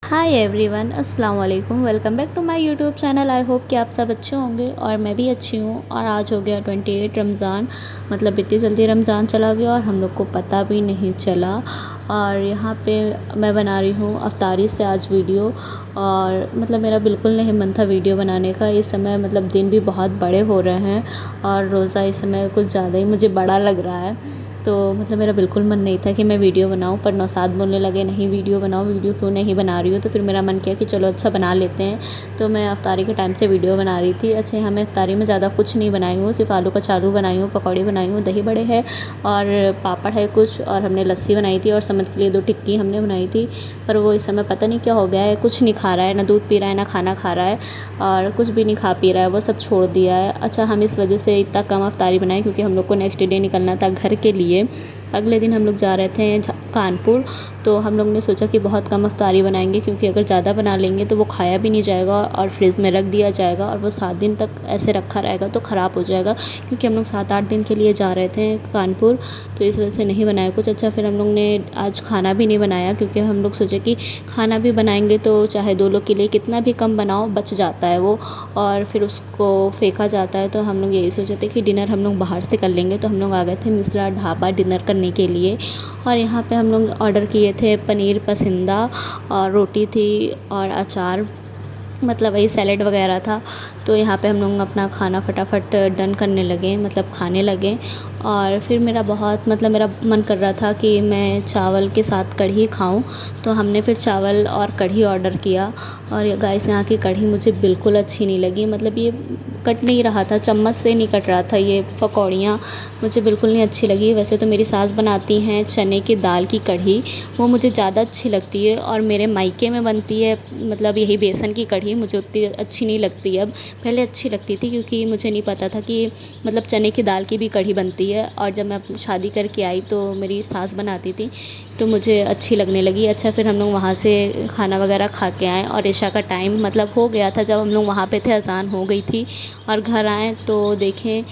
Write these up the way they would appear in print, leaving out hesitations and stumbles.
हाय everyone, अस्सलाम वालेकुम। Welcome back to my YouTube channel. I hope कि आप सब अच्छे होंगे और मैं भी अच्छी हूँ। और आज हो गया 28 रमज़ान, मतलब इतनी जल्दी रमज़ान चला गया और हम लोग को पता भी नहीं चला। और यहाँ पे मैं बना रही हूँ अफ्तारी से आज वीडियो। और मतलब मेरा बिल्कुल नहीं मन था वीडियो बनाने का। इस समय मतलब दिन भी बहुत बड़े हो रहे हैं और रोज़ा इस समय कुछ ज़्यादा ही मुझे बड़ा लग रहा है। तो मतलब मेरा बिल्कुल मन नहीं था कि मैं वीडियो बनाऊं, पर नौसाद बोलने लगे नहीं वीडियो बनाओ, वीडियो क्यों नहीं बना रही हो। तो फिर मेरा मन किया कि चलो अच्छा बना लेते हैं। तो मैं अफ्तारी के टाइम से वीडियो बना रही थी। अच्छा, यहाँ मैं अफ्तारी में ज़्यादा कुछ नहीं बनाई हूँ, सिर्फ आलू का चालू बनाई हूँ, पकौड़ी बनाई हूँ, दही बड़े है और पापड़ है कुछ, और हमने लस्सी बनाई थी और समझ के लिए 2 टिक्की हमने बनाई थी। पर वो इस समय पता नहीं क्या हो गया है, कुछ नहीं खा रहा है, ना दूध पी रहा है ना खाना खा रहा है और कुछ भी नहीं खा पी रहा है, वो सब छोड़ दिया है। अच्छा, हम इस वजह से इतना कम अफ्तारी बनाई क्योंकि हम लोग को नेक्स्ट डे निकलना था घर के लिए। अगले दिन हम लोग जा रहे थे कानपुर। तो हम लोग ने सोचा कि बहुत कम अफ्तारी बनाएंगे क्योंकि अगर ज़्यादा बना लेंगे तो वो खाया भी नहीं जाएगा और फ्रिज में रख दिया जाएगा और वो 7 दिन तक ऐसे रखा रहेगा तो ख़राब हो जाएगा। क्योंकि हम लोग 7-8 दिन के लिए जा रहे थे कानपुर, तो इस वजह से नहीं बनाया कुछ। अच्छा, फिर हम लोग ने आज खाना भी नहीं बनाया क्योंकि हम लोग सोचे कि खाना भी बनाएंगे तो चाहे 2 लोग के लिए कितना भी कम बनाओ बच जाता है वो, और फिर उसको फेंका जाता है। तो हम लोग यही सोचे थे कि डिनर हम लोग बाहर से कर लेंगे। तो हम लोग आ गए थे मिश्रा ढाबा डिनर करने के लिए। और यहाँ पे हम लोग ऑर्डर किए थे पनीर पसंदा और रोटी थी और अचार, मतलब वही सैलेड वगैरह था। तो यहाँ पे हम लोग अपना खाना फटाफट डन करने लगे, मतलब खाने लगे। और फिर मेरा मेरा मन कर रहा था कि मैं चावल के साथ कढ़ी खाऊं, तो हमने फिर चावल और कढ़ी ऑर्डर किया। और गाइस, यहाँ की कढ़ी मुझे बिल्कुल अच्छी नहीं लगी, मतलब ये कट नहीं रहा था, चम्मच से नहीं कट रहा था। ये पकौड़ियाँ मुझे बिल्कुल नहीं अच्छी लगी। वैसे तो मेरी सास बनाती हैं चने की दाल की कढ़ी, वो मुझे ज़्यादा अच्छी लगती है। और मेरे मायके में बनती है मतलब यही बेसन की कढ़ी, मुझे उतनी अच्छी नहीं लगती अब। पहले अच्छी लगती थी क्योंकि मुझे नहीं पता था कि मतलब चने की दाल की भी कढ़ी बनती है। और जब मैं शादी करके आई तो मेरी सास बनाती थी तो मुझे अच्छी लगने लगी। अच्छा, फिर हम लोग वहाँ से खाना वगैरह खा के आए और इशा का टाइम मतलब हो गया था जब हम लोग वहाँ पे थे, अज़ान हो गई थी। और घर आए तो देखें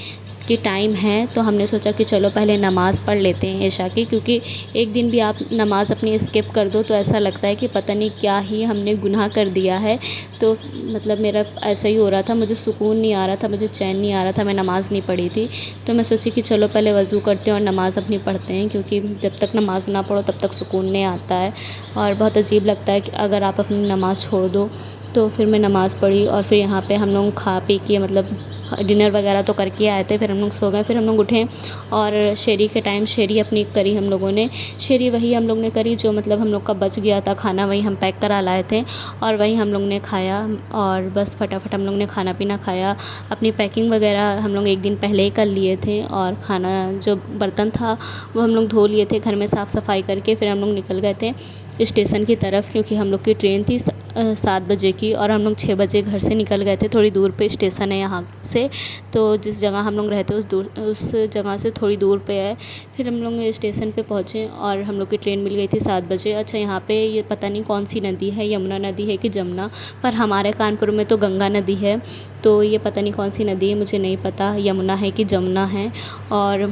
कि टाइम है, तो हमने सोचा कि चलो पहले नमाज़ पढ़ लेते हैं इशा की। क्योंकि एक दिन भी आप नमाज़ अपनी स्किप कर दो तो ऐसा लगता है कि पता नहीं क्या ही हमने गुनाह कर दिया है। तो मतलब मेरा ऐसा ही हो रहा था, मुझे सुकून नहीं आ रहा था, मुझे चैन नहीं आ रहा था, मैं नमाज़ नहीं पढ़ी थी। तो मैं सोची कि चलो पहले वज़ू करते हैं और नमाज़ अपनी पढ़ते हैं, क्योंकि जब तक नमाज़ ना पढ़ो तब तक सुकून नहीं आता है और बहुत अजीब लगता है कि अगर आप अपनी नमाज़ छोड़ दो। तो फिर मैं नमाज़ पढ़ी और फिर यहाँ पे हम लोग खा पी के मतलब डिनर वगैरह तो करके आए थे। फिर हम लोग सो गए। फिर हम लोग उठे और शेरी के टाइम शेरी अपनी करी हम लोगों ने। शेरी वही हम लोग ने करी जो मतलब हम लोग का बच गया था खाना, वही हम पैक करा लाए थे और वही हम लोग ने खाया। और बस फटाफट हम लोग ने खाना पीना खाया। अपनी पैकिंग वगैरह हम लोग एक दिन पहले ही कर लिए थे और खाना जो बर्तन था वो हम लोग धो लिए थे घर में साफ़ सफाई करके। फिर हम लोग निकल गए थे स्टेशन की तरफ क्योंकि हम लोग की ट्रेन थी 7 बजे की और हम लोग 6 बजे घर से निकल गए थे। थोड़ी दूर पे स्टेशन है यहाँ से, तो जिस जगह हम लोग रहते उस जगह से थोड़ी दूर पे है। फिर हम लोग स्टेशन पे पहुँचे और हम लोग की ट्रेन मिल गई थी 7 बजे। अच्छा, यहाँ पे ये पता नहीं कौन सी नदी है, यमुना नदी है कि जमुना, पर हमारे कानपुर में तो गंगा नदी है। तो ये पता नहीं कौन सी नदी है, मुझे नहीं पता यमुना है कि जमुना है। और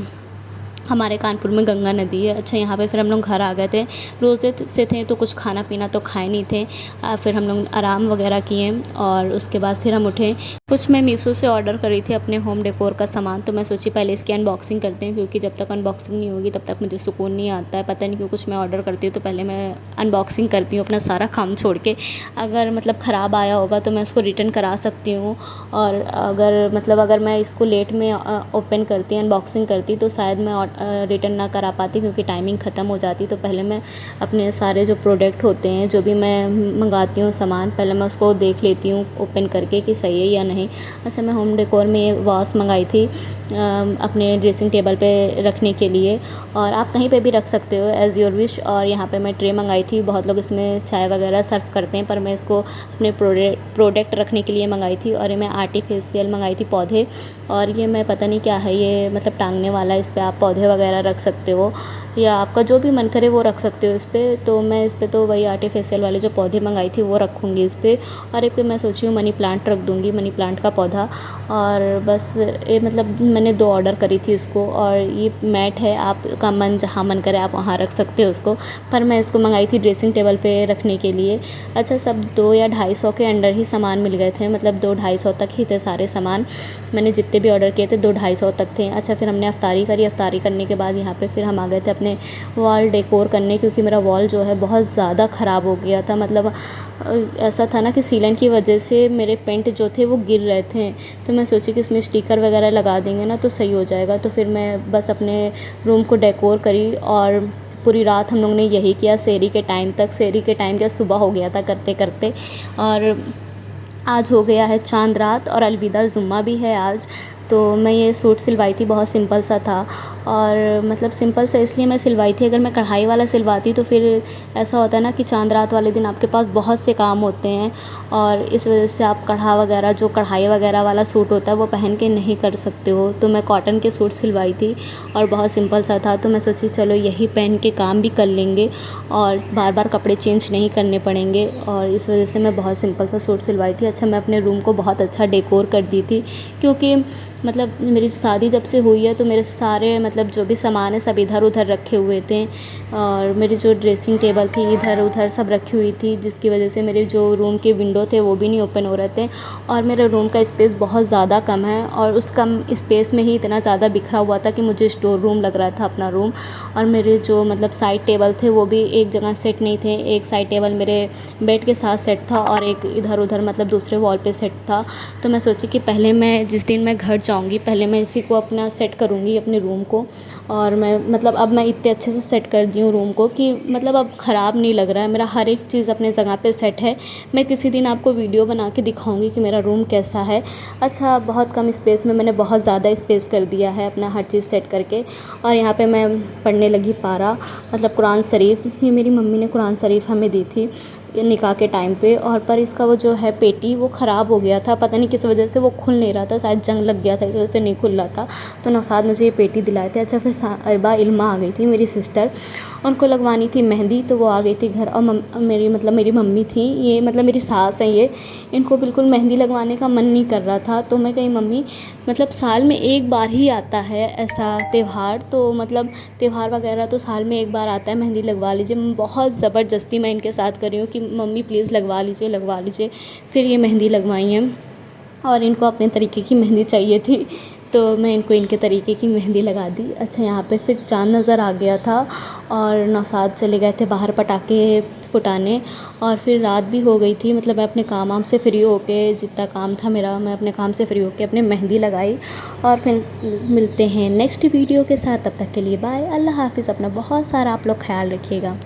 हमारे कानपुर में गंगा नदी है। अच्छा, यहाँ पे फिर हम लोग घर आ गए थे। रोज़े से थे तो कुछ खाना पीना तो खाए नहीं थे। फिर हम लोग आराम वगैरह किए और उसके बाद फिर हम उठे। कुछ मैं मीशो से ऑर्डर करी थी अपने होम डेकोर का सामान, तो मैं सोची पहले इसकी अनबॉक्सिंग करते हैं क्योंकि जब तक अनबॉक्सिंग नहीं होगी तब तक मुझे सुकून नहीं आता है। पता नहीं क्यों कुछ मैं ऑर्डर करती हूँ तो पहले मैं अनबॉक्सिंग करती हूँ अपना सारा काम छोड़ के। अगर मतलब ख़राब आया होगा तो मैं उसको रिटर्न करा सकती हूँ। और अगर मैं इसको लेट में ओपन करती अनबॉक्सिंग करती तो शायद मैं रिटर्न ना करा पाती क्योंकि टाइमिंग ख़त्म हो जाती। तो पहले मैं अपने सारे जो प्रोडक्ट होते हैं, जो भी मैं मंगाती हूँ सामान, पहले मैं उसको देख लेती हूँ ओपन करके कि सही है या नहीं। अच्छा, मैं होम डेकोर में एक वास मंगाई थी अपने ड्रेसिंग टेबल पे रखने के लिए, और आप कहीं पे भी रख सकते हो एज़ योर विश। और यहाँ पे मैं ट्रे मंगाई थी, बहुत लोग इसमें चाय वगैरह सर्व करते हैं पर मैं इसको अपने प्रोडक्ट रखने के लिए मंगाई थी। और ये मैं आर्टिफिशियल मंगाई थी पौधे, और ये मैं पता नहीं क्या है, ये मतलब टांगने वाला, इस पर आप पौधे पौधे वगैरह रख सकते हो, या आपका जो भी मन करे वो रख सकते हो इस पर। तो मैं इस पर तो वही आर्टिफिशियल वाले जो पौधे मंगाई थी वो रखूँगी इस पर। और एक मैं सोची हूँ मनी प्लांट रख दूँगी, मनी प्लांट का पौधा। और बस ये मतलब मैंने 2 ऑर्डर करी थी इसको। और ये मैट है, आपका मन जहाँ मन करे आप वहाँ रख सकते हो उसको, पर मैं इसको मंगाई थी ड्रेसिंग टेबल पे रखने के लिए। अच्छा, सब 2 या 250 के अंडर ही सामान मिल गए थे, मतलब 200-250 तक ही थे सारे सामान। मैंने जितने भी ऑर्डर किए थे 200-250 तक थे। अच्छा, फिर हमने अफ्तारी करी। अफ्तारी करने के बाद यहाँ पे फिर हम आ गए थे अपने वॉल डेकोर करने, क्योंकि मेरा वॉल जो है बहुत ज़्यादा ख़राब हो गया था। मतलब ऐसा था ना कि सीलन की वजह से मेरे पेंट जो थे वो गिर रहे थे। तो मैं सोची कि इसमें स्टिकर वगैरह लगा देंगे ना तो सही हो जाएगा। तो फिर मैं बस अपने रूम को डेकोर करी और पूरी रात हम लोग ने यही किया, सहरी के टाइम तक। सहरी के टाइम क्या सुबह हो गया था करते करते। और आज हो गया है चांद रात और अलविदा जुम्मा भी है आज। तो मैं ये सूट सिलवाई थी, बहुत सिंपल सा था। और मतलब सिंपल सा इसलिए मैं सिलवाई थी, अगर मैं कढ़ाई वाला सिलवाती तो फिर ऐसा होता है ना कि चांद रात वाले दिन आपके पास बहुत से काम होते हैं, और इस वजह से आप कढ़ा वगैरह जो कढ़ाई वगैरह वाला सूट होता है वो पहन के नहीं कर सकते हो। तो मैं कॉटन के सूट सिलवाई थी और बहुत सिंपल सा था। तो मैं सोची चलो यही पहन के काम भी कर लेंगे और बार बार कपड़े चेंज नहीं करने पड़ेंगे, और इस वजह से मैं बहुत सिंपल सा सूट सिलवाई थी। अच्छा, मैं अपने रूम को बहुत अच्छा डेकोर कर दी थी, क्योंकि मतलब मेरी शादी जब से हुई है तो मेरे सारे मतलब जो भी सामान है सब इधर उधर रखे हुए थे, और मेरी जो ड्रेसिंग टेबल थी इधर उधर सब रखी हुई थी, जिसकी वजह से मेरे जो रूम के विंडो थे वो भी नहीं ओपन हो रहे थे। और मेरे रूम का स्पेस बहुत ज़्यादा कम है, और उस कम स्पेस में ही इतना ज़्यादा बिखरा हुआ था कि मुझे स्टोर रूम लग रहा था अपना रूम। और मेरे जो मतलब साइड टेबल थे वो भी एक जगह सेट नहीं थे। एक साइड टेबल मेरे बेड के साथ सेट था और एक इधर उधर मतलब दूसरे वॉल पे सेट था। तो मैं सोची कि पहले मैं जिस दिन मैं घर जाऊंगी पहले मैं इसी को अपना सेट करूंगी अपने रूम को। और मैं मतलब अब मैं इतने अच्छे से सेट कर दी हूँ रूम को कि मतलब अब ख़राब नहीं लग रहा है, मेरा हर एक चीज़ अपने जगह पे सेट है। मैं किसी दिन आपको वीडियो बना के दिखाऊंगी कि मेरा रूम कैसा है। अच्छा, बहुत कम स्पेस में मैंने बहुत ज़्यादा स्पेस कर दिया है अपना हर चीज़ सेट करके। और यहाँ पे मैं पढ़ने लगी पारा, मतलब कुरान शरीफ। ये मेरी मम्मी ने कुरान शरीफ हमें दी थी निकाह के टाइम पे। और पर इसका वो जो है पेटी वो ख़राब हो गया था, पता नहीं किस वजह से वो खुल नहीं रहा था, शायद जंग लग गया था इस वजह से नहीं खुल रहा था। तो नौसाद मुझे ये पेटी दिलाए थे। अच्छा, फिर साहिबा इल्मा आ गई थी मेरी सिस्टर, उनको लगवानी थी मेहंदी, तो वो आ गई थी घर। और मेरी मम्मी थी, ये मतलब मेरी सास हैं ये, इनको बिल्कुल मेहंदी लगवाने का मन नहीं कर रहा था। तो मैं कही मम्मी मतलब साल में एक बार ही आता है ऐसा त्यौहार, तो मतलब त्यौहार वगैरह तो साल में एक बार आता है, मेहंदी लगवा लीजिए। बहुत ज़बरदस्ती मैं इनके साथ कर रही हूँ कि मम्मी प्लीज़ लगवा लीजिए लगवा लीजिए। फिर ये मेहंदी लगवाई हैं, और इनको अपने तरीके की मेहंदी चाहिए थी, तो मैं इनको इनके तरीके की मेहंदी लगा दी। अच्छा, यहाँ पे फिर चाँद नज़र आ गया था और नौसाद चले गए थे बाहर पटाखे फुटाने, और फिर रात भी हो गई थी। मतलब मैं अपने काम से फ्री होके, जितना काम था मेरा मैं अपने काम से फ्री होके अपने मेहंदी लगाई। और फिर मिलते हैं नेक्स्ट वीडियो के साथ, तब तक के लिए बाय, अल्लाह हाफ़िज़। अपना बहुत सारा आप लोग ख्याल रखिएगा।